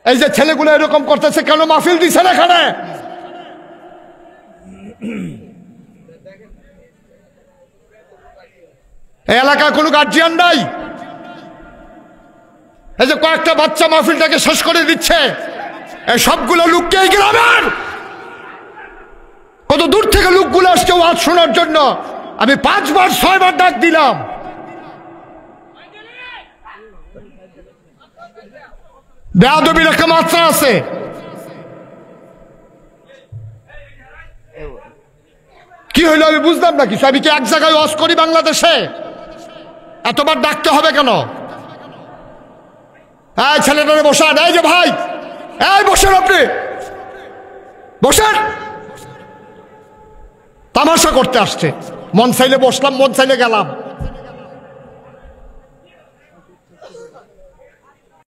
এই যে ছেলেগুলো এরকম করতেছে কেন মাহফিল দিচ্ছেন এখানে? এই এলাকায় কোনো গার্জিয়ান নাই। এই যে কয়েকটা বাচ্চা মাহফিলটাকে শেষ করে দিচ্ছে, এই সবগুলো লোককে এই গ্রামের কত দূর থেকে লোকগুলো আসছে ওয়াজ শোনার জন্য। আমি 5 বার 6 বার ডাক দিলাম, বেয়াদবির একটা মাত্রা আছে। কি হইলো আমি বুঝলাম না কিছু। আমি কি এক জায়গায় ওয়াজ করি বাংলাদেশে? এতবার ডাকতে হবে কেন? এই ছেলেটারে বসান। এই যে ভাই, এই বসেন, আপনি বসেন। তামাশা করতে আসছে, মন চাইলে বসলাম, মন চাইলে গেলাম।